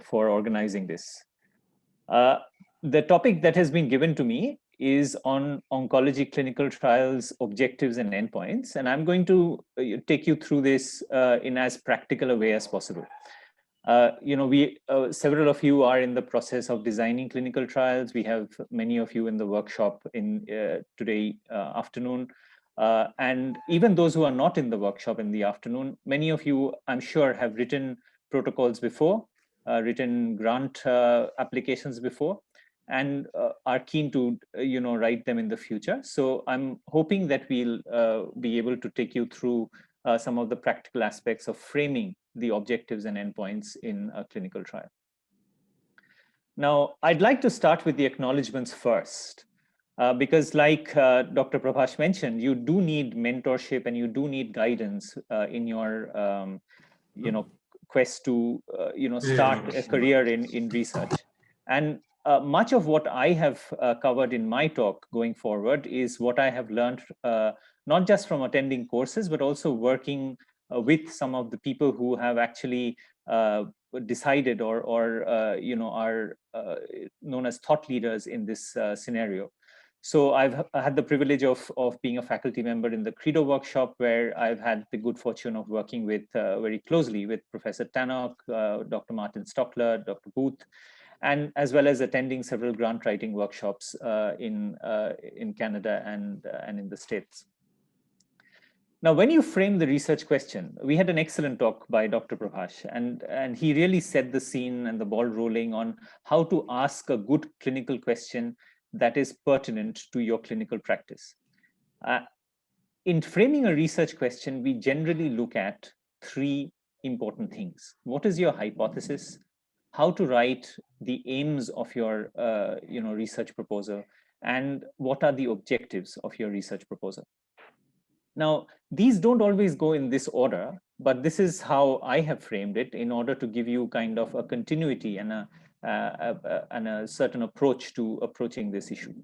for organizing this. The topic that has been given to me is on oncology clinical trials, objectives and endpoints. And I'm going to take you through this in as practical a way as possible. Several of you are in the process of designing clinical trials. We have many of you in the workshop in today afternoon. And even those who are not in the workshop in the afternoon, many of you, I'm sure, have written protocols before, written grant applications before, and are keen to write them in the future. So I'm hoping that we'll be able to take you through some of the practical aspects of framing the objectives and endpoints in a clinical trial. Now, I'd like to start with the acknowledgements first, because like Dr. Prabhash mentioned, you do need mentorship and you do need guidance in your quest to start a career in research. And much of what I have covered in my talk going forward is what I have learned, not just from attending courses, but also working with some of the people who have actually decided or are known as thought leaders in this scenario. So I've had the privilege of being a faculty member in the Credo workshop, where I've had the good fortune of working with very closely with Professor Tannock, Dr. Martin Stockler, Dr. Booth, and as well as attending several grant writing workshops in Canada and in the States. Now, when you frame the research question, we had an excellent talk by Dr. Prabhash, and he really set the scene and the ball rolling on how to ask a good clinical question that is pertinent to your clinical practice. In framing a research question, we generally look at three important things. What is your hypothesis? How to write the aims of your research proposal, and what are the objectives of your research proposal? Now, these don't always go in this order, but this is how I have framed it in order to give you kind of a continuity and a certain approach to approaching this issue.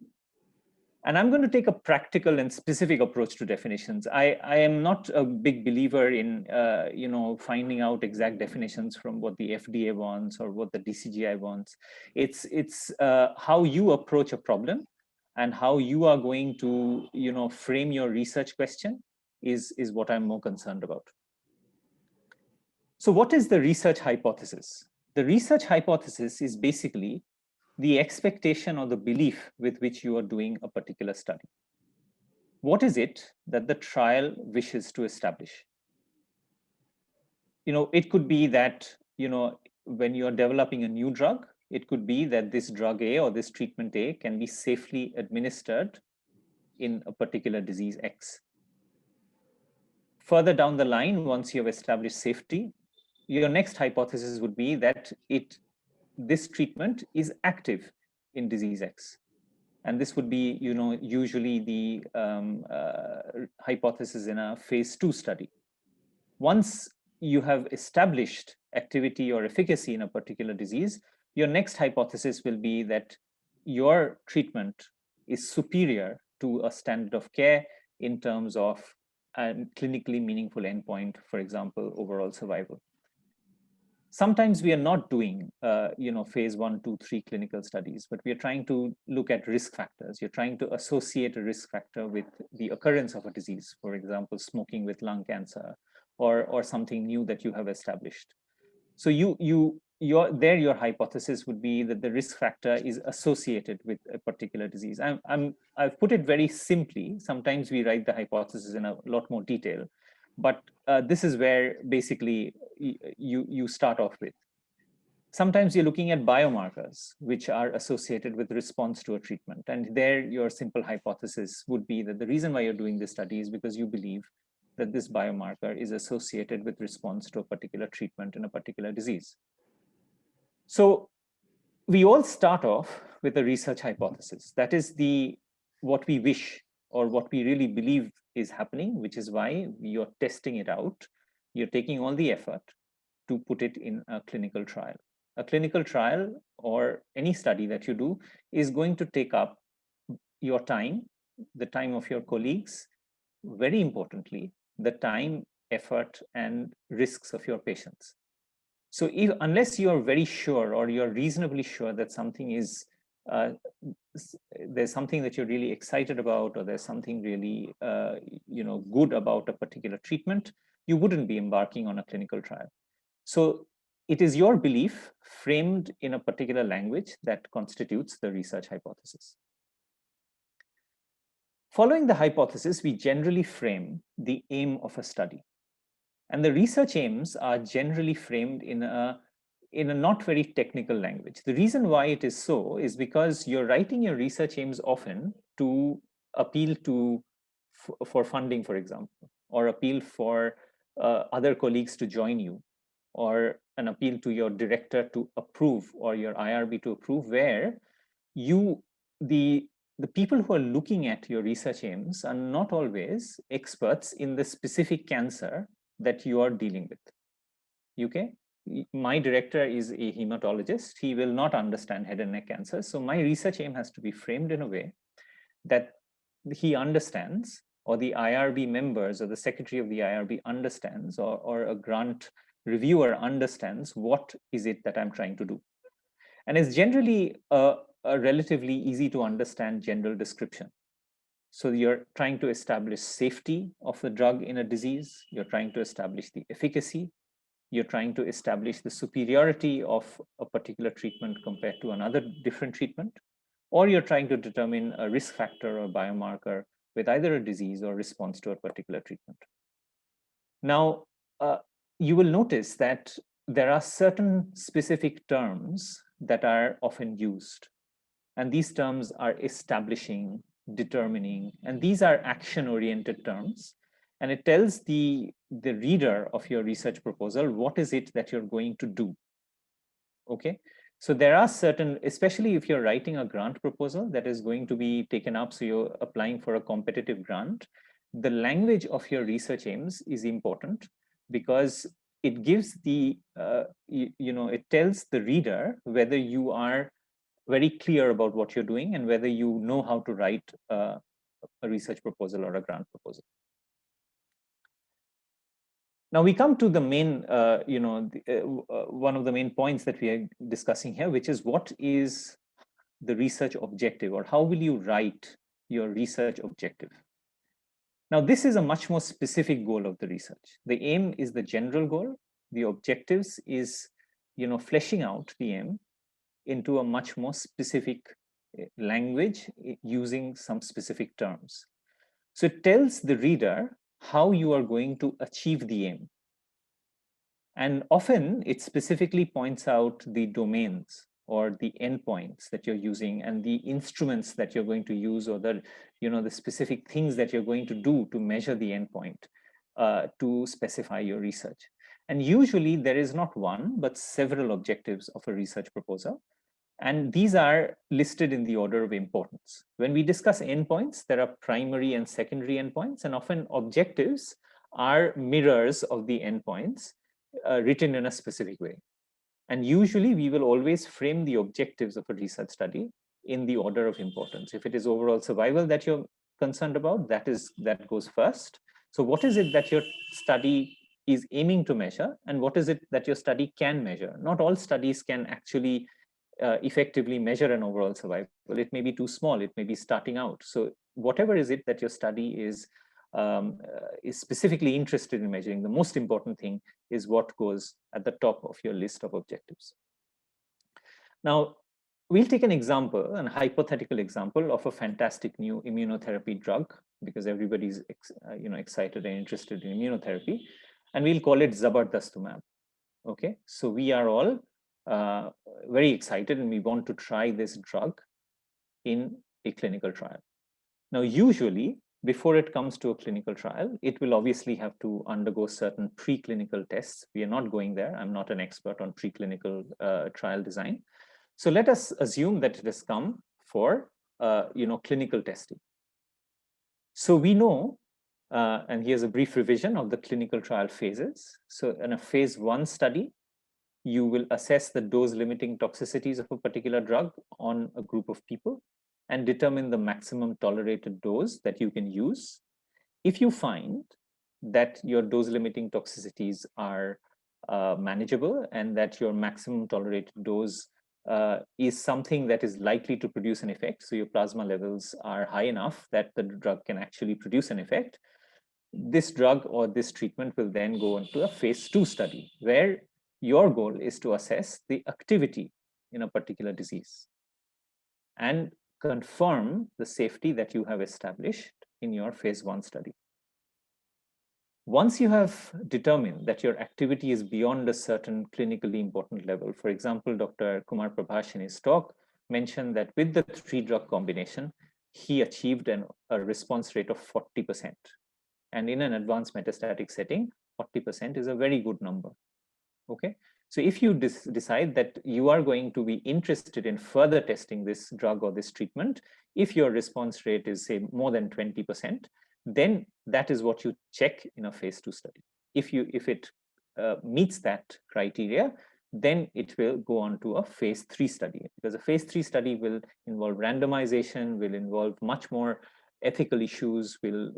And I'm going to take a practical and specific approach to definitions. I am not a big believer in finding out exact definitions from what the FDA wants or what the DCGI wants. It's how you approach a problem and how you are going to frame your research question is what I'm more concerned about. So what is the research hypothesis? The research hypothesis is basically the expectation or the belief with which you are doing a particular study. What is it that the trial wishes to establish? It could be that, when you're developing a new drug, it could be that this drug A or this treatment A can be safely administered in a particular disease X. Further down the line, once you have established safety, your next hypothesis would be that this treatment is active in disease X. And this would be, usually the hypothesis in a phase 2 study. Once you have established activity or efficacy in a particular disease, your next hypothesis will be that your treatment is superior to a standard of care in terms of a clinically meaningful endpoint, for example, overall survival. Sometimes we are not doing, phase 1, 2, 3 clinical studies, but we are trying to look at risk factors. You're trying to associate a risk factor with the occurrence of a disease, for example, smoking with lung cancer, or something new that you have established. So your hypothesis would be that the risk factor is associated with a particular disease. I've put it very simply. Sometimes we write the hypothesis in a lot more detail, but this is where basically you start off with. Sometimes you're looking at biomarkers which are associated with response to a treatment. And there your simple hypothesis would be that the reason why you're doing this study is because you believe that this biomarker is associated with response to a particular treatment in a particular disease. So we all start off with a research hypothesis. That is what we wish or what we really believe is happening, which is why you're testing it out. You're taking all the effort to put it in a clinical trial. A clinical trial or any study that you do is going to take up your time, the time of your colleagues, very importantly, the time, effort, and risks of your patients. So unless you're very sure or you're reasonably sure that something is, there's something that you're really excited about, or there's something really good about a particular treatment, you wouldn't be embarking on a clinical trial. So it is your belief framed in a particular language that constitutes the research hypothesis. Following the hypothesis, we generally frame the aim of a study. And the research aims are generally framed in a not very technical language. The reason why it is so is because you're writing your research aims often to appeal to for funding, for example, or appeal for other colleagues to join you, or an appeal to your director to approve, or your IRB to approve, where the people who are looking at your research aims are not always experts in the specific cancer that you are dealing with. Okay, my director is a hematologist. He will not understand head and neck cancer. So my research aim has to be framed in a way that he understands, or the IRB members or the secretary of the IRB understands, or a grant reviewer understands what is it that I'm trying to do. And it's generally a relatively easy to understand general description. So you're trying to establish safety of the drug in a disease. You're trying to establish the efficacy. You're trying to establish the superiority of a particular treatment compared to another different treatment. Or you're trying to determine a risk factor or biomarker with either a disease or response to a particular treatment. Now, you will notice that there are certain specific terms that are often used. And these terms are establishing, determining, and these are action-oriented terms. And it tells the reader of your research proposal, what is it that you're going to do? Okay, so there are certain, especially if you're writing a grant proposal that is going to be taken up, so you're applying for a competitive grant, the language of your research aims is important, because it gives the, it tells the reader whether you are very clear about what you're doing and whether you know how to write a research proposal or a grant proposal. Now we come to the main, one of the main points that we are discussing here, which is what is the research objective, or how will you write your research objective? Now, this is a much more specific goal of the research. The aim is the general goal. The objectives is, fleshing out the aim into a much more specific language using some specific terms. So it tells the reader how you are going to achieve the aim. And often it specifically points out the domains or the endpoints that you're using and the instruments that you're going to use, or the specific things that you're going to do to measure the endpoint to specify your research. And usually there is not one, but several objectives of a research proposal. And these are listed in the order of importance. When we discuss endpoints, there are primary and secondary endpoints, and often objectives are mirrors of the endpoints written in a specific way. And usually we will always frame the objectives of a research study in the order of importance. If it is overall survival that you're concerned about, that goes first. So what is it that your study is aiming to measure, and what is it that your study can measure? Not all studies can actually effectively measure an overall survival. It may be too small, it may be starting out. So whatever is it that your study is specifically interested in measuring, the most important thing is what goes at the top of your list of objectives. Now, we'll take an example, a hypothetical example of a fantastic new immunotherapy drug, because everybody's excited and interested in immunotherapy, and we'll call it Zabardastumab. Okay, so we are all very excited and we want to try this drug in a clinical trial. Now, usually, before it comes to a clinical trial, it will obviously have to undergo certain preclinical tests. We are not going there. I'm not an expert on preclinical trial design. So let us assume that it has come for clinical testing. So we know, and here's a brief revision of the clinical trial phases. So in a phase 1 study, you will assess the dose-limiting toxicities of a particular drug on a group of people and determine the maximum tolerated dose that you can use. If you find that your dose-limiting toxicities are manageable, and that your maximum tolerated dose is something that is likely to produce an effect. So your plasma levels are high enough that the drug can actually produce an effect. This drug or this treatment will then go into a phase 2 study, where your goal is to assess the activity in a particular disease and confirm the safety that you have established in your phase 1 study. Once you have determined that your activity is beyond a certain clinically important level, for example, Dr. Kumar Prabhash in his talk mentioned that with the 3-drug combination, he achieved a response rate of 40%. And in an advanced metastatic setting, 40% is a very good number. Okay, so if you decide that you are going to be interested in further testing this drug or this treatment, if your response rate is, say, more than 20%, then that is what you check in a phase 2 study. If it meets that criteria, then it will go on to a phase 3 study, because a phase 3 study will involve randomization, will involve much more ethical issues, will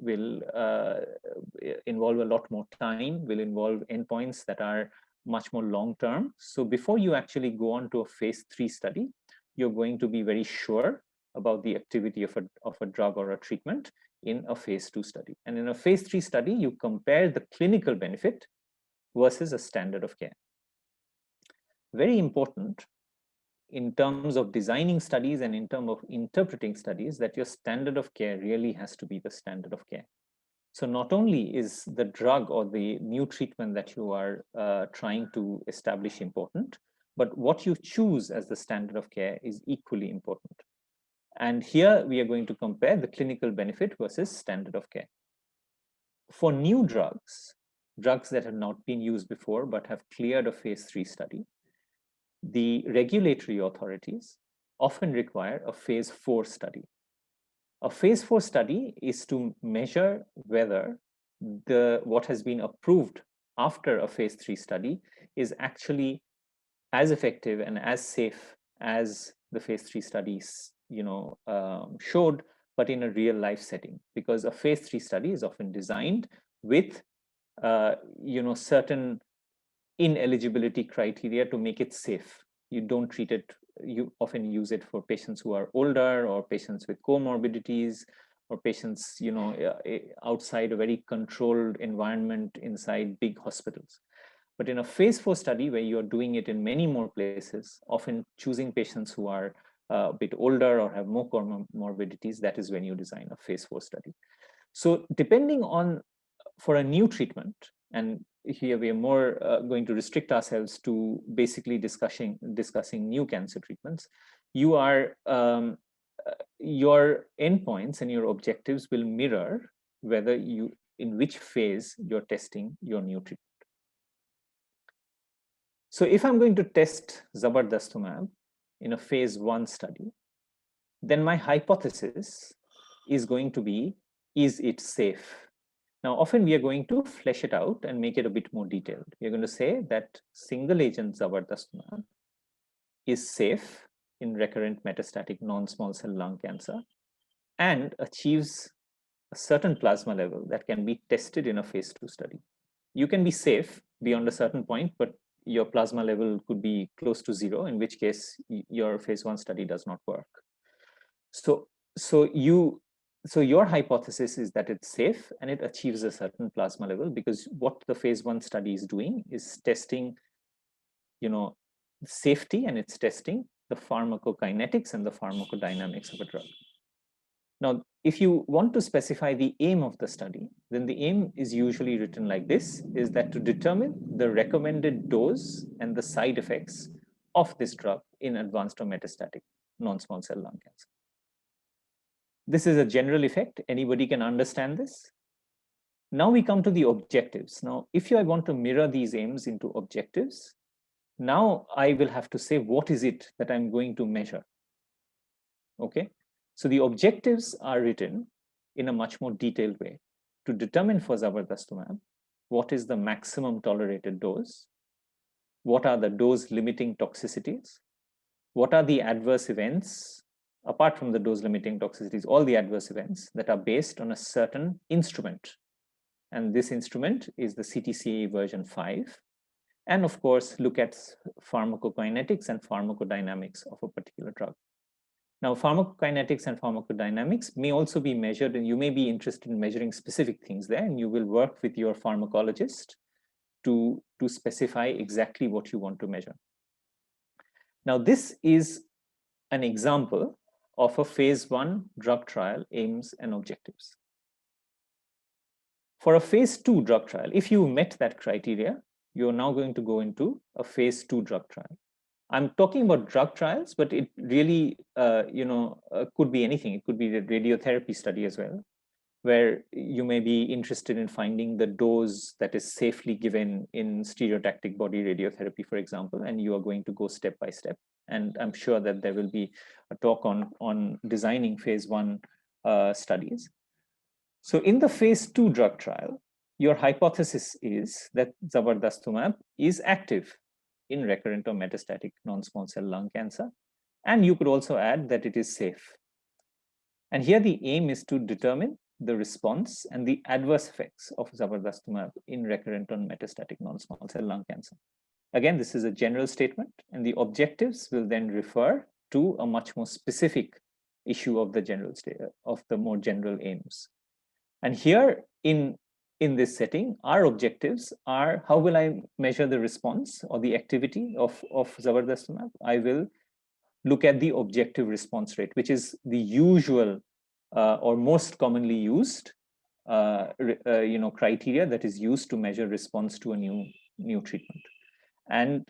involve a lot more time, will involve endpoints that are much more long term. So before you actually go on to a phase 3 study, you're going to be very sure about the activity of a drug or a treatment in a phase 2 study. And in a phase 3 study, you compare the clinical benefit versus a standard of care. Very important in terms of designing studies and in terms of interpreting studies, that your standard of care really has to be the standard of care. So not only is the drug or the new treatment that you are trying to establish important, but what you choose as the standard of care is equally important. And here we are going to compare the clinical benefit versus standard of care. For new drugs that have not been used before but have cleared a phase 3 study, the regulatory authorities often require a phase 4 study. A phase 4 study is to measure whether what has been approved after a phase 3 study is actually as effective and as safe as the phase 3 studies showed, but in a real life setting, because a phase 3 study is often designed with certain ineligibility criteria to make it safe. You don't treat it, you often use it for patients who are older, or patients with comorbidities, or patients outside a very controlled environment inside big hospitals. But in a phase 4 study, where you're doing it in many more places, often choosing patients who are a bit older or have more comorbidities, that is when you design a phase 4 study. So depending on, for a new treatment, and here we are more going to restrict ourselves to basically discussing new cancer treatments, your endpoints and your objectives will mirror whether in which phase you're testing your new treatment. So if I'm going to test Zabardastumab in a phase 1 study, then my hypothesis is going to be, is it safe? Now, often we are going to flesh it out and make it a bit more detailed. We're going to say that single agent Zabardastumab is safe in recurrent metastatic non-small cell lung cancer and achieves a certain plasma level that can be tested in a phase 2 study. You can be safe beyond a certain point, but your plasma level could be close to 0, in which case your phase 1 study does not work. So your hypothesis is that it's safe and it achieves a certain plasma level, because what the phase 1 study is doing is testing, safety, and it's testing the pharmacokinetics and the pharmacodynamics of a drug. Now, if you want to specify the aim of the study, then the aim is usually written like this, is that to determine the recommended dose and the side effects of this drug in advanced or metastatic non-small cell lung cancer. This is a general effect. Anybody can understand this. Now we come to the objectives. Now, if I want to mirror these aims into objectives, now I will have to say, what is it that I'm going to measure? Okay, so the objectives are written in a much more detailed way to determine for Zabardastumab what is the maximum tolerated dose, what are the dose limiting toxicities, what are the adverse events, apart from the dose limiting toxicities, all the adverse events that are based on a certain instrument. And this instrument is the CTCAE version 5. And of course, look at pharmacokinetics and pharmacodynamics of a particular drug. Now, pharmacokinetics and pharmacodynamics may also be measured, and you may be interested in measuring specific things there, and you will work with your pharmacologist to specify exactly what you want to measure. Now, this is an example of a phase 1 drug trial aims and objectives. For a phase 2 drug trial, if you met that criteria, you're now going to go into a phase 2 drug trial. I'm talking about drug trials, but it really, could be anything. It could be a radiotherapy study as well, where you may be interested in finding the dose that is safely given in stereotactic body radiotherapy, for example, and you are going to go step by step. And I'm sure that there will be a talk on designing phase 1 studies. So in the phase 2 drug trial, your hypothesis is that zabardastumab is active in recurrent or metastatic non-small cell lung cancer. And you could also add that it is safe. And here the aim is to determine the response and the adverse effects of zabardastumab in recurrent or metastatic non-small cell lung cancer. Again, this is a general statement, and the objectives will then refer to a much more specific issue of the more general aims. And here in this setting, our objectives are, how will I measure the response or the activity of zabardastumab? I will look at the objective response rate, which is the usual or most commonly used criteria that is used to measure response to a new treatment. And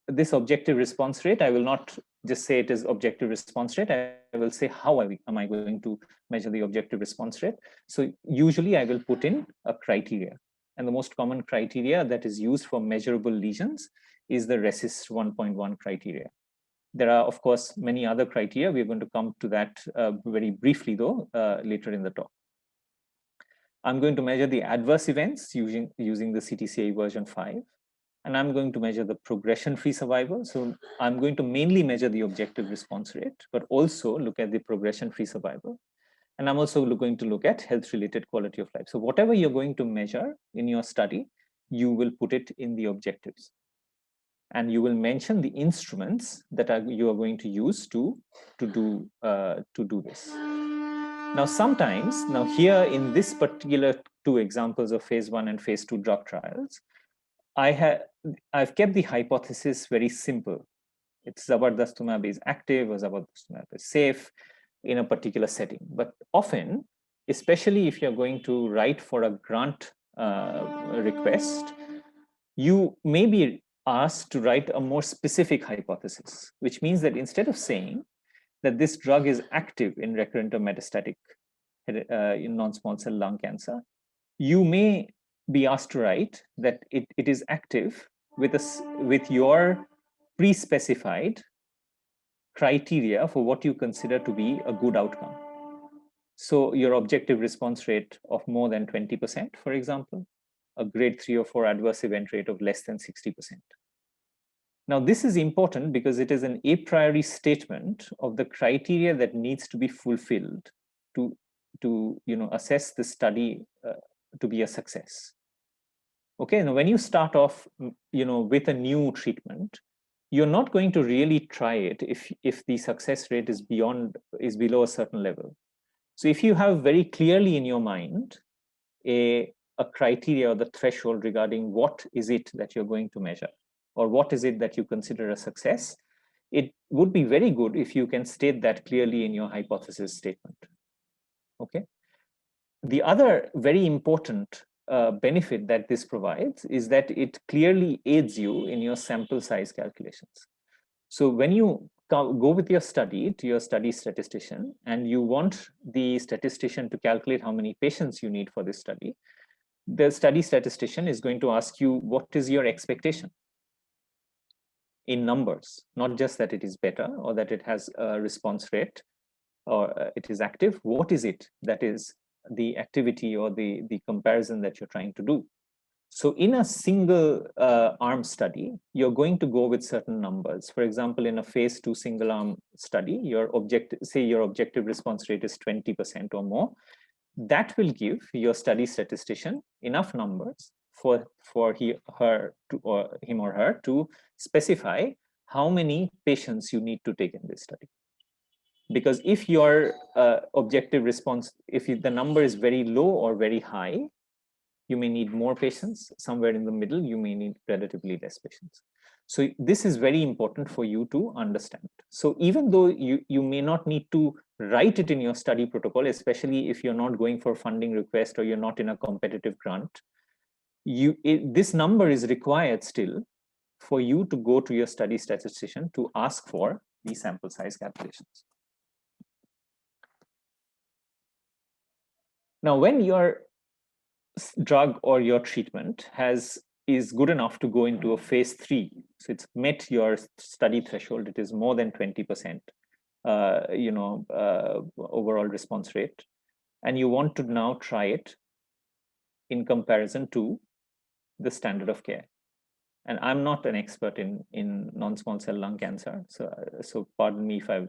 this objective response rate, I will not just say it is objective response rate. I will say how am I going to measure the objective response rate. So usually I will put in a criteria. And the most common criteria that is used for measurable lesions is the RECIST 1.1 criteria. There are, of course, many other criteria. We're going to come to that very briefly, though, later in the talk. I'm going to measure the adverse events using the CTCAE version 5. And I'm going to measure the progression-free survival. So I'm going to mainly measure the objective response rate, but also look at the progression-free survival. And I'm also going to look at health-related quality of life. So whatever you're going to measure in your study, you will put it in the objectives. And you will mention the instruments that you are going to use to do this. Now, sometimes, here in this particular 2 examples of phase 1 and phase 2 drug trials, I've kept the hypothesis very simple. It's zabardastumab is active or zabardastumab is safe in a particular setting. But often, especially if you're going to write for a grant request, you may be asked to write a more specific hypothesis, which means that instead of saying that this drug is active in recurrent or metastatic in non-small cell lung cancer, you may be asked to write that it is active with your pre-specified criteria for what you consider to be a good outcome. So your objective response rate of more than 20%, for example, a grade 3 or 4 adverse event rate of less than 60%. Now, this is important because it is an a priori statement of the criteria that needs to be fulfilled to assess the study to be a success. Okay, now when you start off, with a new treatment, you're not going to really try it if the success rate is below a certain level. So if you have very clearly in your mind a criteria or the threshold regarding what is it that you're going to measure, or what is it that you consider a success, it would be very good if you can state that clearly in your hypothesis statement. Okay. The other very important benefit that this provides is that it clearly aids you in your sample size calculations. So when you go with your study to your study statistician and you want the statistician to calculate how many patients you need for this study, the study statistician is going to ask you, what is your expectation in numbers, not just that it is better or that it has a response rate or it is active. What is it that is the activity or the comparison that you're trying to do? So in a single arm study, you're going to go with certain numbers. For example, in a phase 2 single arm study, your objective response rate is 20% or more. That will give your study statistician enough numbers for him or her to specify how many patients you need to take in this study. Because if your objective response, if the number is very low or very high, you may need more patients. Somewhere in the middle, you may need relatively less patients. So this is very important for you to understand. So even though you may not need to write it in your study protocol, especially if you're not going for funding request or you're not in a competitive grant, this number is required still for you to go to your study statistician to ask for the sample size calculations. Now, when your drug or your treatment is good enough to go into a phase 3, so it's met your study threshold, it is more than 20%, overall response rate, and you want to now try it in comparison to the standard of care. And I'm not an expert in non-small cell lung cancer, so pardon me if I've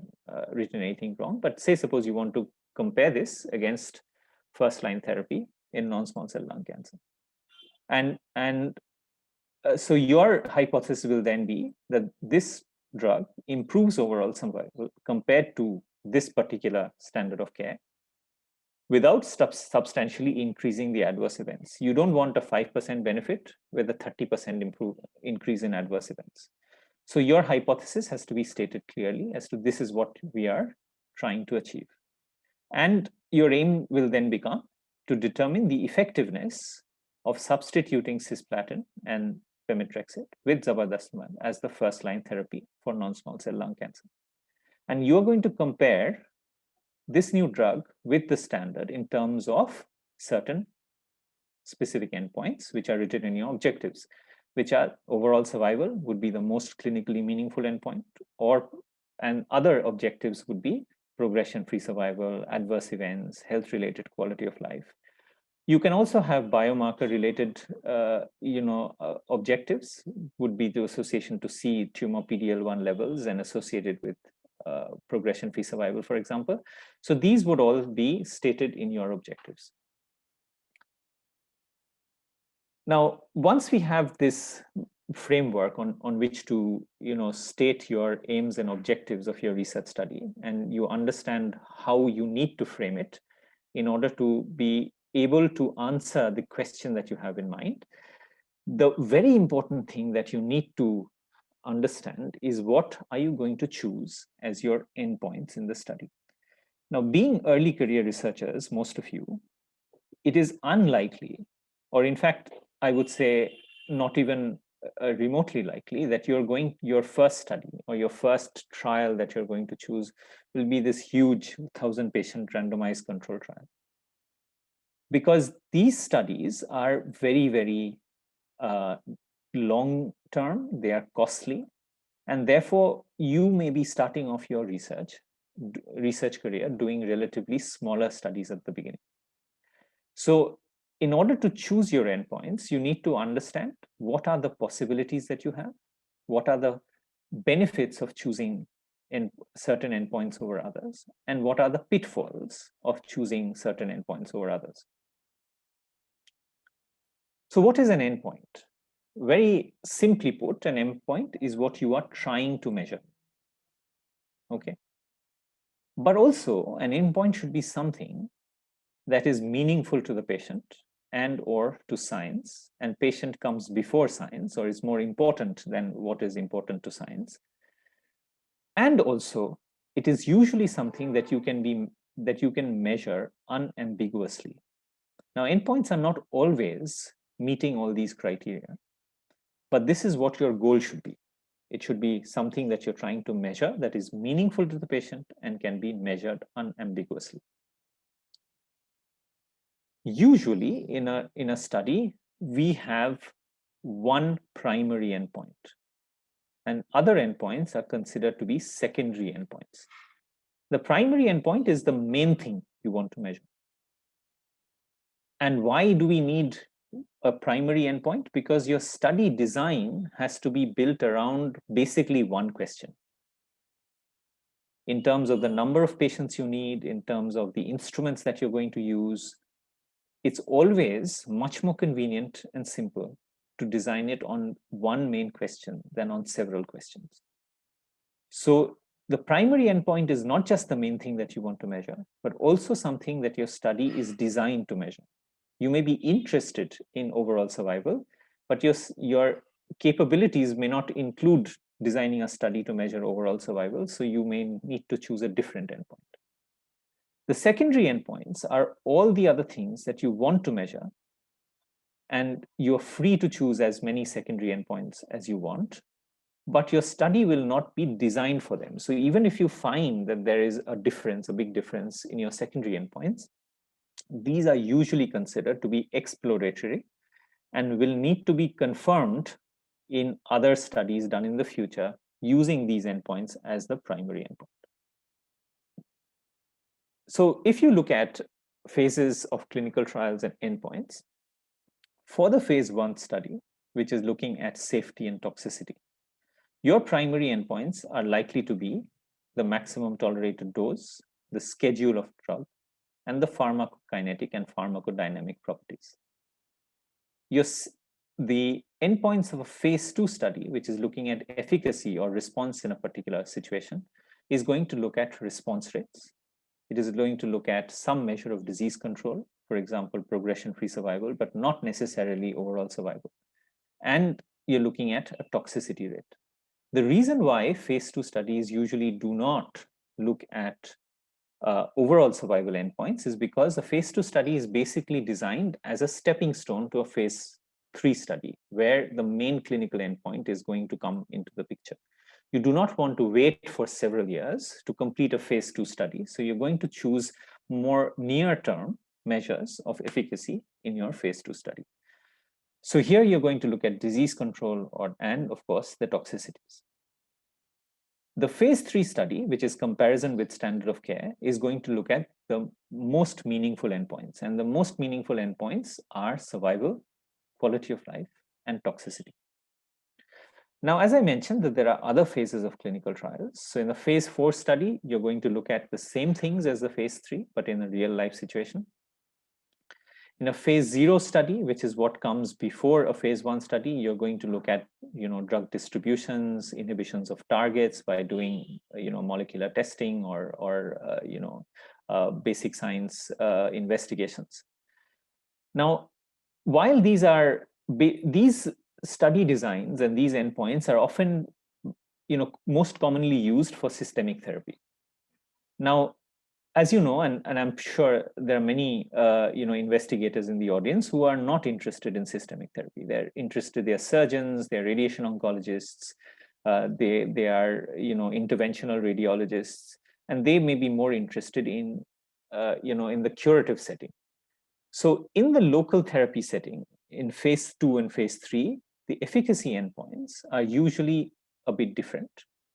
written anything wrong, but say suppose you want to compare this against first-line therapy in non-small cell lung cancer. So your hypothesis will then be that this drug improves overall survival compared to this particular standard of care without substantially increasing the adverse events. You don't want a 5% benefit with a 30% increase in adverse events. So your hypothesis has to be stated clearly as to this is what we are trying to achieve. And your aim will then become to determine the effectiveness of substituting cisplatin and pemetrexed with zabardastimab as the first-line therapy for non-small cell lung cancer. And you're going to compare this new drug with the standard in terms of certain specific endpoints, which are written in your objectives, which are overall survival would be the most clinically meaningful endpoint, and other objectives would be progression-free survival, adverse events, health-related quality of life. You can also have biomarker-related, objectives, would be the association to see tumor PD-L1 levels and associated with progression-free survival, for example. So these would all be stated in your objectives. Now, once we have this framework on which to state your aims and objectives of your research study, and you understand how you need to frame it in order to be able to answer the question that you have in mind, the very important thing that you need to understand is what are you going to choose as your endpoints in the study. Now, being early career researchers, most of you, it is unlikely, or in fact, I would say not even remotely likely, that your first study or your first trial that you're going to choose will be this huge 1,000-patient randomized control trial. Because these studies are very, very long-term, they are costly, and therefore you may be starting off your research career doing relatively smaller studies at the beginning. So in order to choose your endpoints, you need to understand what are the possibilities that you have, what are the benefits of choosing certain endpoints over others, and what are the pitfalls of choosing certain endpoints over others. So what is an endpoint? Very simply put, an endpoint is what you are trying to measure. Okay. But also an endpoint should be something that is meaningful to the patient and or to science, and patient comes before science or is more important than what is important to science. And also it is usually something that you can measure unambiguously. Now, endpoints are not always meeting all these criteria, but this is what your goal should be. It should be something that you're trying to measure that is meaningful to the patient and can be measured unambiguously. Usually in a study, we have one primary endpoint, and other endpoints are considered to be secondary endpoints. The primary endpoint is the main thing you want to measure. And why do we need a primary endpoint? Because your study design has to be built around basically one question. In terms of the number of patients you need, in terms of the instruments that you're going to use, it's always much more convenient and simple to design it on one main question than on several questions. So the primary endpoint is not just the main thing that you want to measure, but also something that your study is designed to measure. You may be interested in overall survival, but your capabilities may not include designing a study to measure overall survival, so you may need to choose a different endpoint. The secondary endpoints are all the other things that you want to measure, and you're free to choose as many secondary endpoints as you want, but your study will not be designed for them. So even if you find that there is a difference, a big difference in your secondary endpoints, these are usually considered to be exploratory and will need to be confirmed in other studies done in the future using these endpoints as the primary endpoint. So if you look at phases of clinical trials and endpoints, for the phase 1 study, which is looking at safety and toxicity, your primary endpoints are likely to be the maximum tolerated dose, the schedule of drug, and the pharmacokinetic and pharmacodynamic properties. The endpoints of a phase 2 study, which is looking at efficacy or response in a particular situation, is going to look at response rates. It is going to look at some measure of disease control, for example, progression-free survival, but not necessarily overall survival. And you're looking at a toxicity rate. The reason why phase 2 studies usually do not look at overall survival endpoints is because the phase 2 study is basically designed as a stepping stone to a phase 3 study, where the main clinical endpoint is going to come into the picture. You do not want to wait for several years to complete a phase 2 study. So you're going to choose more near-term measures of efficacy in your phase 2 study. So here you're going to look at disease control and of course the toxicities. The phase 3 study, which is comparison with standard of care, is going to look at the most meaningful endpoints. And the most meaningful endpoints are survival, quality of life, and toxicity. Now, as I mentioned, that there are other phases of clinical trials. So in the phase 4 study, you're going to look at the same things as the phase 3, but in a real life situation. In a phase 0 study, which is what comes before a phase 1 study, you're going to look at drug distributions, inhibitions of targets by doing molecular testing or basic science investigations. Now, while these study designs and these endpoints are often most commonly used for systemic therapy. Now, as you know, and I'm sure there are many investigators in the audience who are not interested in systemic therapy. They're interested, they're surgeons, they're radiation oncologists, they are interventional radiologists, and they may be more interested in in the curative setting. So in the local therapy setting, in phase 2 and phase 3, the efficacy endpoints are usually a bit different.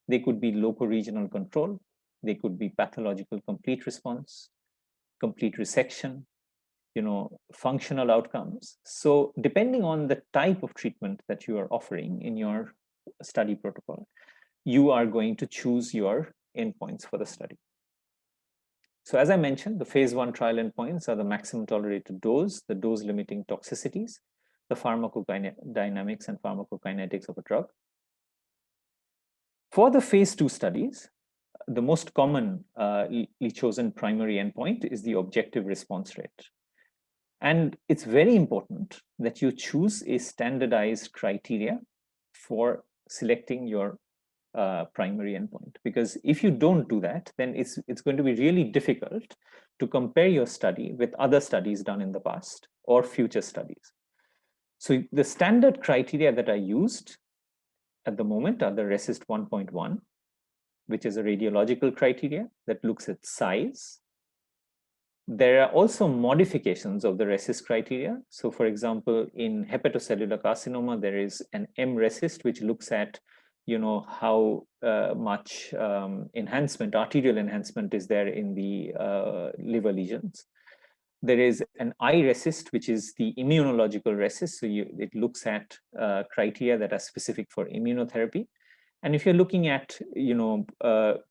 They could be local regional control, they could be pathological complete response, complete resection, functional outcomes. So depending on the type of treatment that you are offering in your study protocol, you are going to choose your endpoints for the study. So as I mentioned, the phase 1 trial endpoints are the maximum tolerated dose, the dose limiting toxicities, the pharmacodynamics and pharmacokinetics of a drug. For the phase 2 studies, the most commonly chosen primary endpoint is the objective response rate. And it's very important that you choose a standardized criteria for selecting your primary endpoint, because if you don't do that, then it's going to be really difficult to compare your study with other studies done in the past or future studies. So the standard criteria that are used at the moment are the RECIST 1.1, which is a radiological criteria that looks at size. There are also modifications of the RECIST criteria. So for example, in hepatocellular carcinoma, there is an mRECIST, which looks at how much enhancement, arterial enhancement is there in the liver lesions. There is an iRECIST, which is the immunological RECIST. So it looks at criteria that are specific for immunotherapy. And if you're looking at,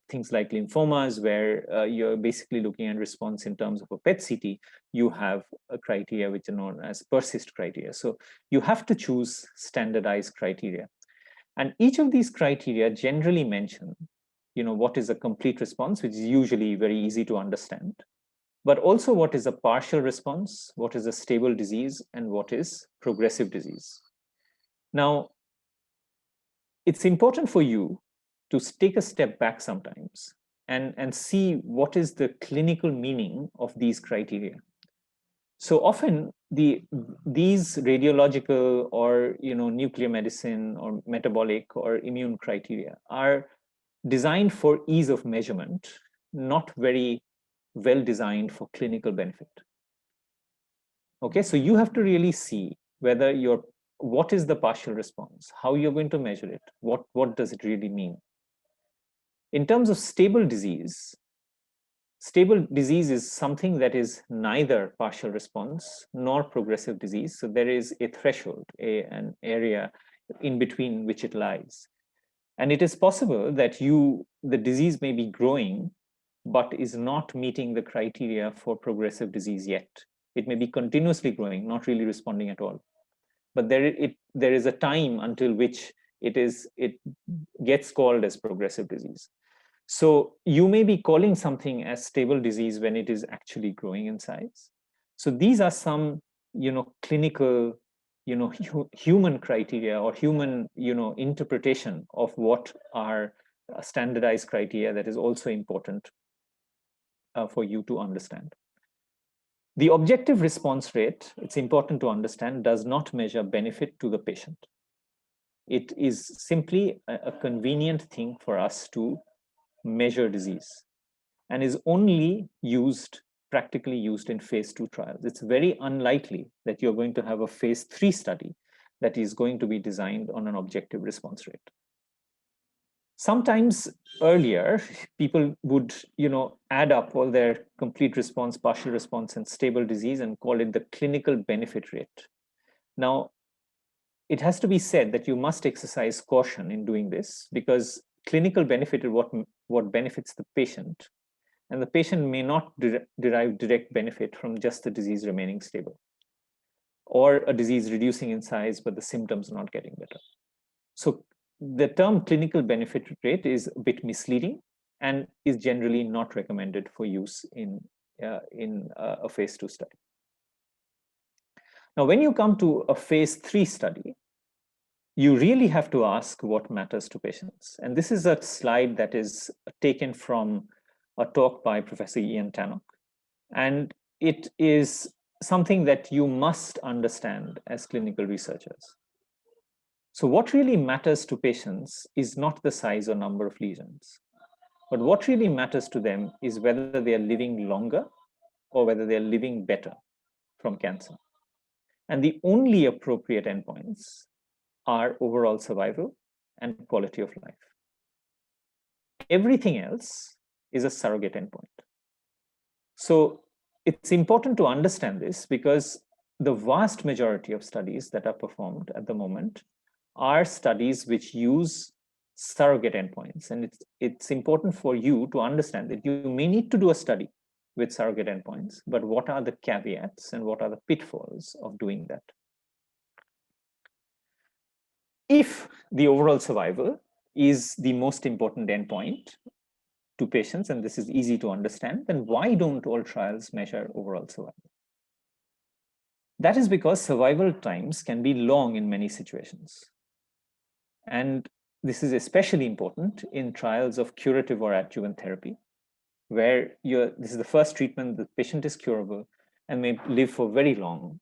things like lymphomas, where you're basically looking at response in terms of a PET CT, you have a criteria which are known as PERSIST criteria. So you have to choose standardized criteria. And each of these criteria generally mention, what is a complete response, which is usually very easy to understand, but also what is a partial response, what is a stable disease, and what is progressive disease. Now, it's important for you to take a step back sometimes and see what is the clinical meaning of these criteria. So often these radiological or nuclear medicine or metabolic or immune criteria are designed for ease of measurement, not very well designed for clinical benefit. Okay, so you have to really see whether what is the partial response, how you're going to measure it, what does it really mean. In terms of stable disease is something that is neither partial response nor progressive disease. So there is a threshold, an area in between which it lies. And it is possible that the disease may be growing, but is not meeting the criteria for progressive disease yet. It may be continuously growing, not really responding at all. But there is a time until which it gets called as progressive disease. So you may be calling something as stable disease when it is actually growing in size. So these are some, clinical, human criteria or human, interpretation of what are standardized criteria that is also important for you to understand. The objective response rate, it's important to understand, does not measure benefit to the patient. It is simply a convenient thing for us to measure disease and is only practically used in phase 2 trials. It's very unlikely that you're going to have a phase 3 study that is going to be designed on an objective response rate. Sometimes earlier, people would, add up all their complete response, partial response, and stable disease and call it the clinical benefit rate. Now, it has to be said that you must exercise caution in doing this, because clinical benefit is what benefits the patient, and the patient may not derive direct benefit from just the disease remaining stable, or a disease reducing in size, but the symptoms not getting better. So the term clinical benefit rate is a bit misleading and is generally not recommended for use in a phase 2 study. Now, when you come to a phase 3 study, you really have to ask what matters to patients. And this is a slide that is taken from a talk by Professor Ian Tannock. And it is something that you must understand as clinical researchers. So what really matters to patients is not the size or number of lesions, but what really matters to them is whether they are living longer or whether they are living better from cancer. And the only appropriate endpoints are overall survival and quality of life. Everything else is a surrogate endpoint. So it's important to understand this, because the vast majority of studies that are performed at the moment are studies which use surrogate endpoints. And it's important for you to understand that you may need to do a study with surrogate endpoints, but what are the caveats and what are the pitfalls of doing that? If the overall survival is the most important endpoint to patients, and this is easy to understand, then why don't all trials measure overall survival? That is because survival times can be long in many situations. And this is especially important in trials of curative or adjuvant therapy, where this is the first treatment, the patient is curable and may live for very long.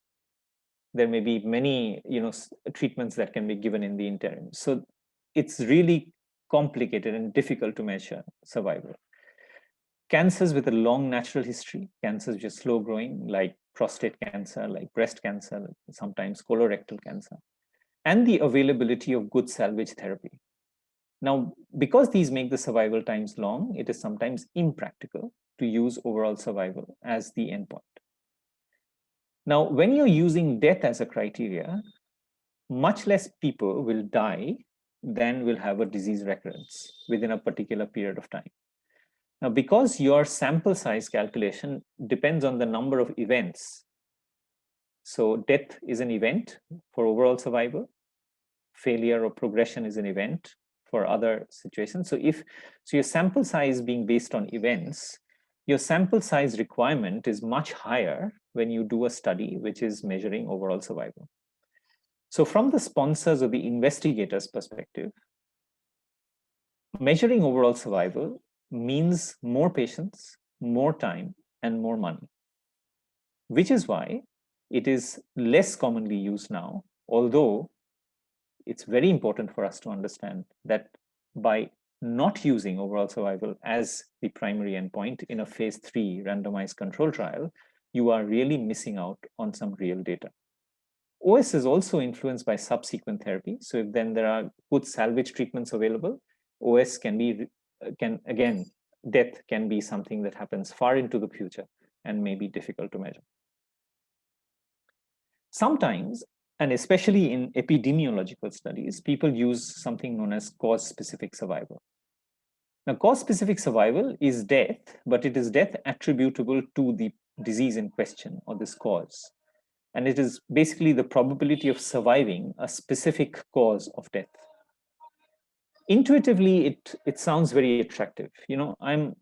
There may be many treatments that can be given in the interim. So it's really complicated and difficult to measure survival. Cancers with a long natural history, cancers which are slow growing, like prostate cancer, like breast cancer, sometimes colorectal cancer, and the availability of good salvage therapy. Now, because these make the survival times long, it is sometimes impractical to use overall survival as the endpoint. Now, when you're using death as a criteria, much less people will die then will have a disease recurrence within a particular period of time. Now, because your sample size calculation depends on the number of events, so death is an event for overall survival, failure or progression is an event for other situations. So your sample size being based on events, your sample size requirement is much higher when you do a study which is measuring overall survival. So from the sponsors or the investigators' perspective, measuring overall survival means more patients, more time, and more money, which is why it is less commonly used now, although it's very important for us to understand that by not using overall survival as the primary endpoint in a phase 3 randomized control trial, you are really missing out on some real data. OS is also influenced by subsequent therapy. So if then there are good salvage treatments available, OS again, death can be something that happens far into the future and may be difficult to measure. Sometimes, and especially in epidemiological studies, people use something known as cause-specific survival. Now, cause-specific survival is death, but it is death attributable to the disease in question or this cause. And it is basically the probability of surviving a specific cause of death. Intuitively, it sounds very attractive. You know, I'm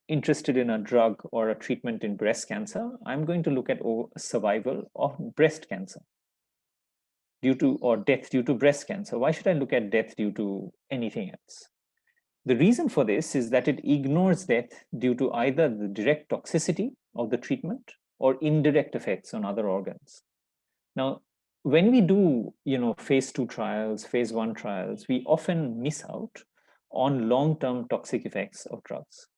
interested in a drug or a treatment in breast cancer. I'm going to look at survival of breast cancer or death due to breast cancer. Why should I look at death due to anything else? The reason for this is that it ignores death due to either the direct toxicity of the treatment or indirect effects on other organs. Now, when we do, phase 2 trials, phase 1 trials, we often miss out on long-term toxic effects of drugs.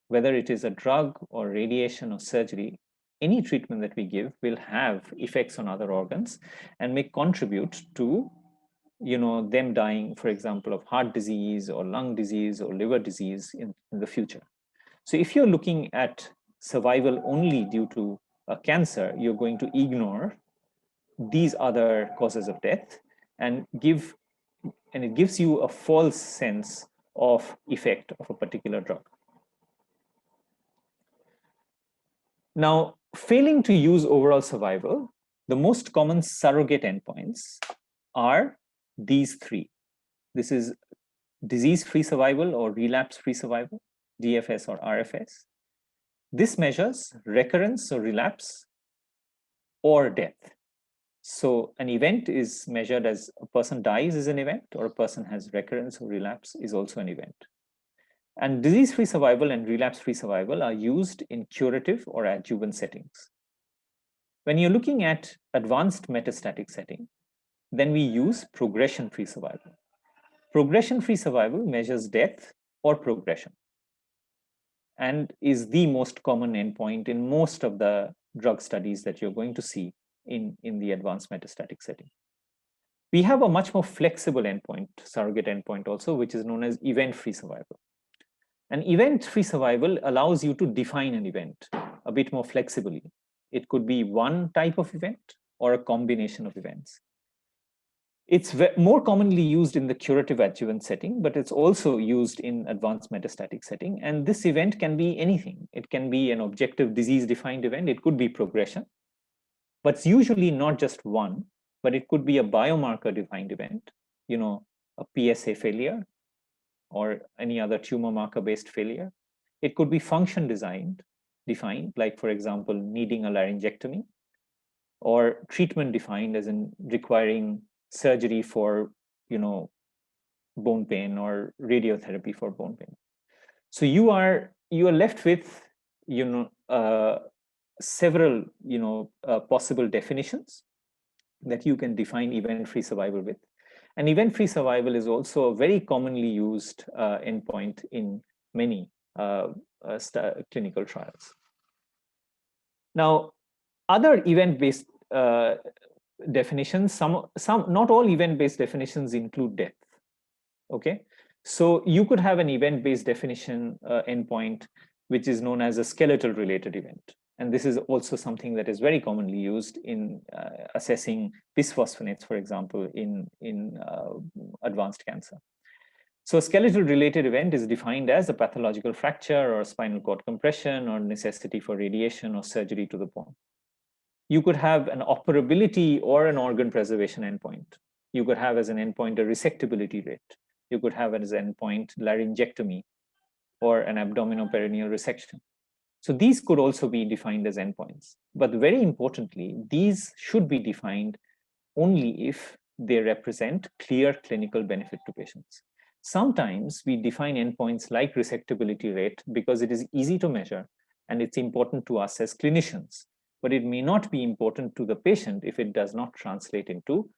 Whether it is a drug or radiation or surgery, any treatment that we give will have effects on other organs and may contribute to them dying, for example, of heart disease or lung disease or liver disease in the future. So if you're looking at survival only due to a cancer, you're going to ignore these other causes of death and it gives you a false sense of effect of a particular drug. Now, failing to use overall survival, the most common surrogate endpoints are these three. This is disease-free survival or relapse-free survival, DFS or RFS. This measures recurrence or relapse or death. So an event is measured as a person dies is an event, or a person has recurrence or relapse is also an event. And disease-free survival and relapse-free survival are used in curative or adjuvant settings. When you're looking at advanced metastatic setting, then we use progression-free survival. Progression-free survival measures death or progression and is the most common endpoint in most of the drug studies that you're going to see in the advanced metastatic setting. We have a much more flexible endpoint, surrogate endpoint also, which is known as event-free survival. And event-free survival allows you to define an event a bit more flexibly. It could be one type of event or a combination of events. It's more commonly used in the curative adjuvant setting, but it's also used in advanced metastatic setting. And this event can be anything. It can be an objective disease-defined event. It could be progression, but it's usually not just one, but it could be a biomarker-defined event, a PSA failure or any other tumor marker-based failure. It could be function defined, like, for example, needing a laryngectomy, or treatment defined as in requiring surgery for, bone pain or radiotherapy for bone pain. So you are left with, several, possible definitions that you can define event-free survival with. And event-free survival is also a very commonly used endpoint in many clinical trials. Now, other event-based definitions, some not all event-based definitions include death. Okay, so you could have an event-based definition endpoint which is known as a skeletal related event, And this is also something that is very commonly used in assessing bisphosphonates, for example, in advanced cancer. So a skeletal related event is defined as a pathological fracture or spinal cord compression or necessity for radiation or surgery to the bone. You could have an operability or an organ preservation endpoint. You could have as an endpoint a resectability rate. You could have as an endpoint laryngectomy or an abdominoperineal resection. So these could also be defined as endpoints. But very importantly, these should be defined only if they represent clear clinical benefit to patients. Sometimes we define endpoints like resectability rate because it is easy to measure and it's important to us as clinicians, but it may not be important to the patient if it does not translate into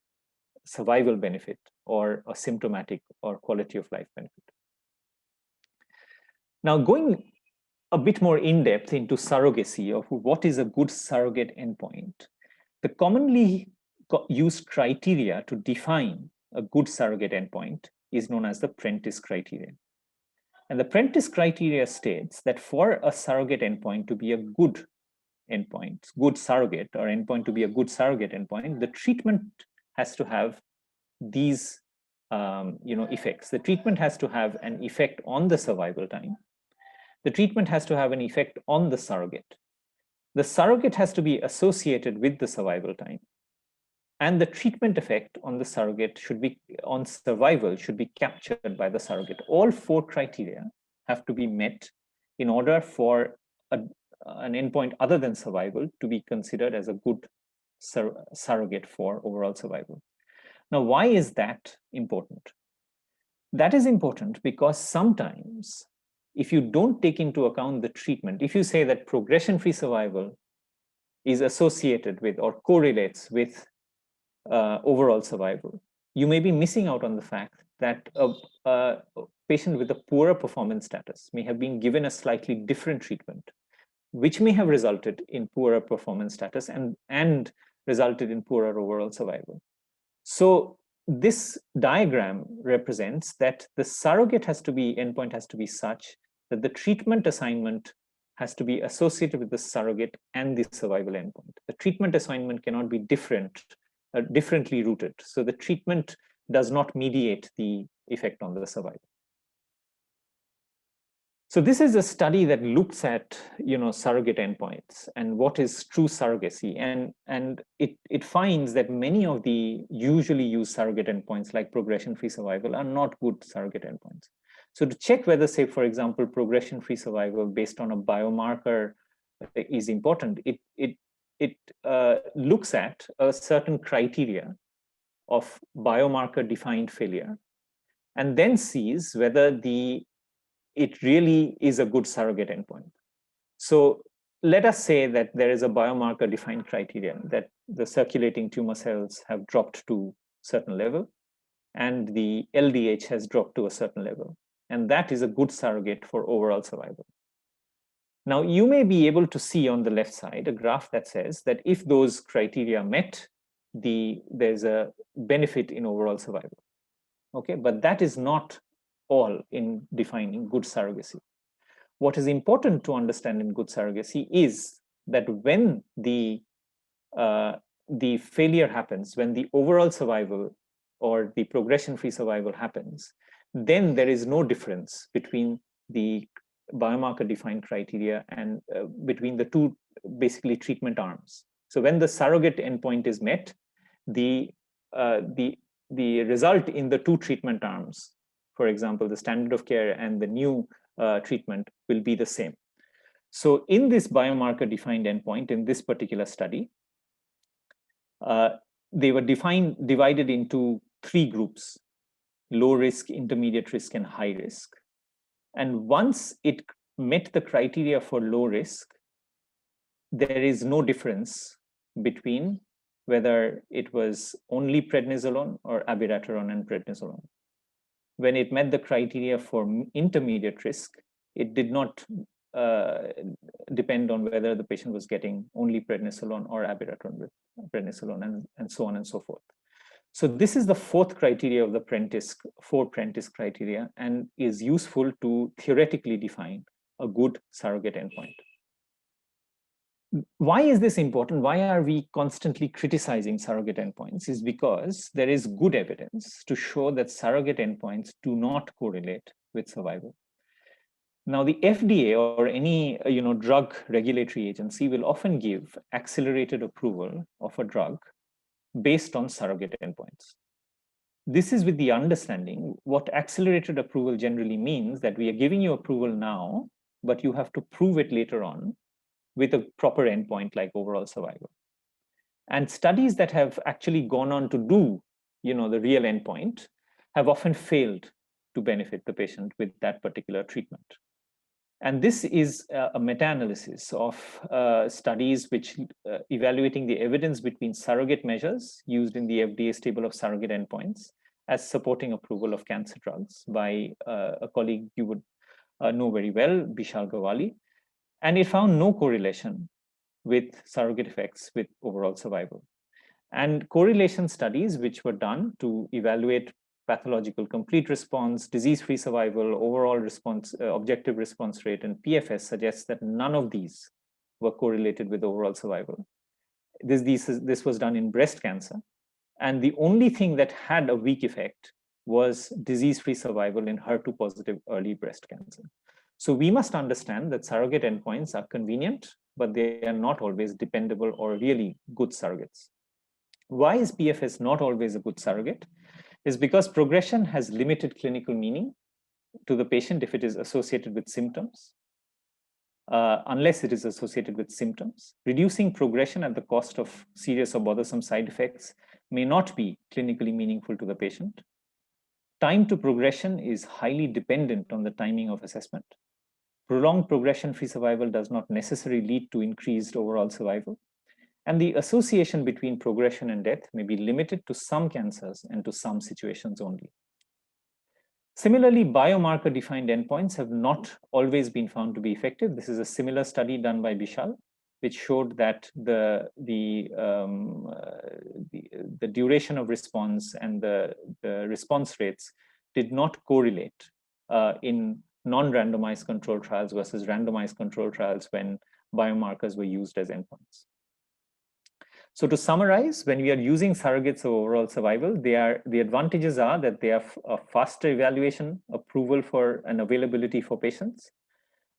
survival benefit or a symptomatic or quality of life benefit. Now, going a bit more in depth into surrogacy of what is a good surrogate endpoint, the commonly used criteria to define a good surrogate endpoint is known as the Prentice criterion. And the Prentice criteria states that for a surrogate endpoint to be a good endpoint, good surrogate or endpoint to be a good surrogate endpoint, the treatment has to have these effects. The treatment has to have an effect on the survival time. The treatment has to have an effect on the surrogate. The surrogate has to be associated with the survival time. And the treatment effect on the surrogate on survival should be captured by the surrogate. All four criteria have to be met in order for an endpoint other than survival to be considered as a good surrogate for overall survival. Now, why is that important? That is important because sometimes if you don't take into account the treatment, if you say that progression-free survival is associated with or correlates with overall survival, you may be missing out on the fact that a patient with a poorer performance status may have been given a slightly different treatment, which may have resulted in poorer performance status and resulted in poorer overall survival. So this diagram represents that the surrogate endpoint has to be such that the treatment assignment has to be associated with the surrogate and the survival endpoint. The treatment assignment cannot be differently rooted. So the treatment does not mediate the effect on the survival. So this is a study that looks at surrogate endpoints and what is true surrogacy, and it finds that many of the usually used surrogate endpoints like progression-free survival are not good surrogate endpoints. So to check whether, say, for example, progression-free survival based on a biomarker is important, it looks at a certain criteria of biomarker-defined failure, and then sees whether it really is a good surrogate endpoint. So let us say that there is a biomarker-defined criteria that the circulating tumor cells have dropped to a certain level, and the LDH has dropped to a certain level, and that is a good surrogate for overall survival. Now, you may be able to see on the left side a graph that says that if those criteria met, there's a benefit in overall survival. Okay, but that is not all in defining good surrogacy. What is important to understand in good surrogacy is that when the failure happens, when the overall survival or the progression-free survival happens, then there is no difference between the biomarker-defined criteria and between the two basically treatment arms. So when the surrogate endpoint is met, the result in the two treatment arms, for example, the standard of care and the new treatment, will be the same. So in this biomarker-defined endpoint, in this particular study, they were divided into three groups: low risk, intermediate risk, and high risk. And once it met the criteria for low risk, there is no difference between whether it was only prednisolone or abiraterone and prednisolone. When it met the criteria for intermediate risk, it did not depend on whether the patient was getting only prednisolone or abiraterone with prednisolone, and so on and so forth. So this is the fourth criteria of the four Prentice criteria, and is useful to theoretically define a good surrogate endpoint. Why is this important? Why are we constantly criticizing surrogate endpoints? Is because there is good evidence to show that surrogate endpoints do not correlate with survival. Now, the FDA or any drug regulatory agency will often give accelerated approval of a drug based on surrogate endpoints. This is with the understanding what accelerated approval generally means, that we are giving you approval now, but you have to prove it later on with a proper endpoint like overall survival. And studies that have actually gone on to do the real endpoint have often failed to benefit the patient with that particular treatment. And this is a meta-analysis of studies which evaluating the evidence between surrogate measures used in the FDA's table of surrogate endpoints as supporting approval of cancer drugs by a colleague you would know very well, Bishal Gawali. And it found no correlation with surrogate effects with overall survival. And correlation studies which were done to evaluate pathological complete response, disease-free survival, overall response, objective response rate, and PFS suggests that none of these were correlated with overall survival. This was done in breast cancer. And the only thing that had a weak effect was disease-free survival in HER2-positive early breast cancer. So we must understand that surrogate endpoints are convenient, but they are not always dependable or really good surrogates. Why is PFS not always a good surrogate? Is because progression has limited clinical meaning to the patient if it is associated with symptoms, unless it is associated with symptoms. Reducing progression at the cost of serious or bothersome side effects may not be clinically meaningful to the patient. Time to progression is highly dependent on the timing of assessment. Prolonged progression-free survival does not necessarily lead to increased overall survival. And the association between progression and death may be limited to some cancers and to some situations only. Similarly, biomarker-defined endpoints have not always been found to be effective. This is a similar study done by Bishal, which showed that the duration of response and the response rates did not correlate in non-randomized control trials versus randomized control trials when biomarkers were used as endpoints. So to summarize, when we are using surrogates of overall survival, the advantages are that they have a faster evaluation, approval for and availability for patients.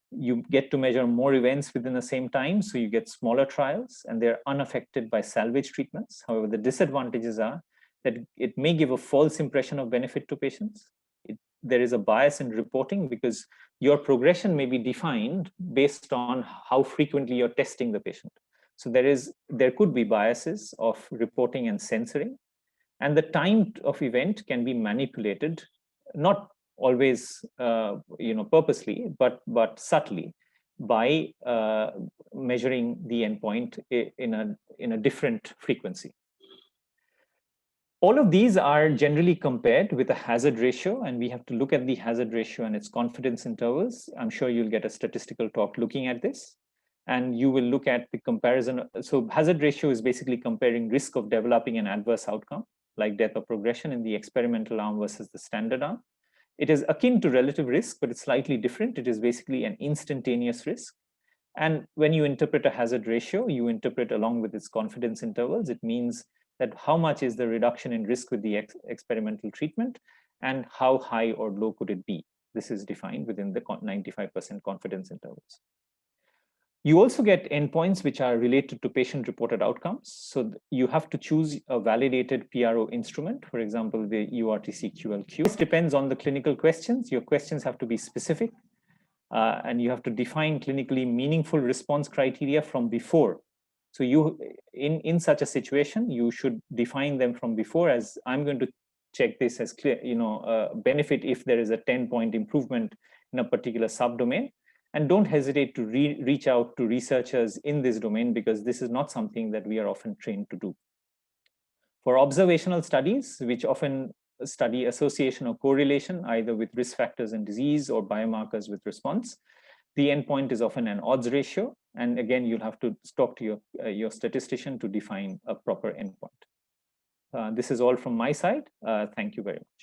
You get to measure more events within the same time, so you get smaller trials, and they're unaffected by salvage treatments. However, the disadvantages are that it may give a false impression of benefit to patients. There is a bias in reporting because your progression may be defined based on how frequently you're testing the patient. So there could be biases of reporting and censoring, and the time of event can be manipulated, not always purposely, but subtly by measuring the endpoint in a different frequency. All of these are generally compared with a hazard ratio, and we have to look at the hazard ratio and its confidence intervals. I'm sure you'll get a statistical talk looking at this. And you will look at the comparison. So hazard ratio is basically comparing risk of developing an adverse outcome, like death or progression in the experimental arm versus the standard arm. It is akin to relative risk, but it's slightly different. It is basically an instantaneous risk. And when you interpret a hazard ratio, you interpret along with its confidence intervals. It means that how much is the reduction in risk with the experimental treatment and how high or low could it be. This is defined within the 95% confidence intervals. You also get endpoints which are related to patient-reported outcomes. So you have to choose a validated PRO instrument, for example, the EORTC-QLQ. This depends on the clinical questions. Your questions have to be specific, and you have to define clinically meaningful response criteria from before. So in such a situation, you should define them from before, as I'm going to check this as clear, benefit if there is a 10-point improvement in a particular subdomain. And don't hesitate to reach out to researchers in this domain, because this is not something that we are often trained to do. For observational studies, which often study association or correlation, either with risk factors and disease or biomarkers with response, the endpoint is often an odds ratio. And again, you'll have to talk to your statistician to define a proper endpoint. This is all from my side. Thank you very much.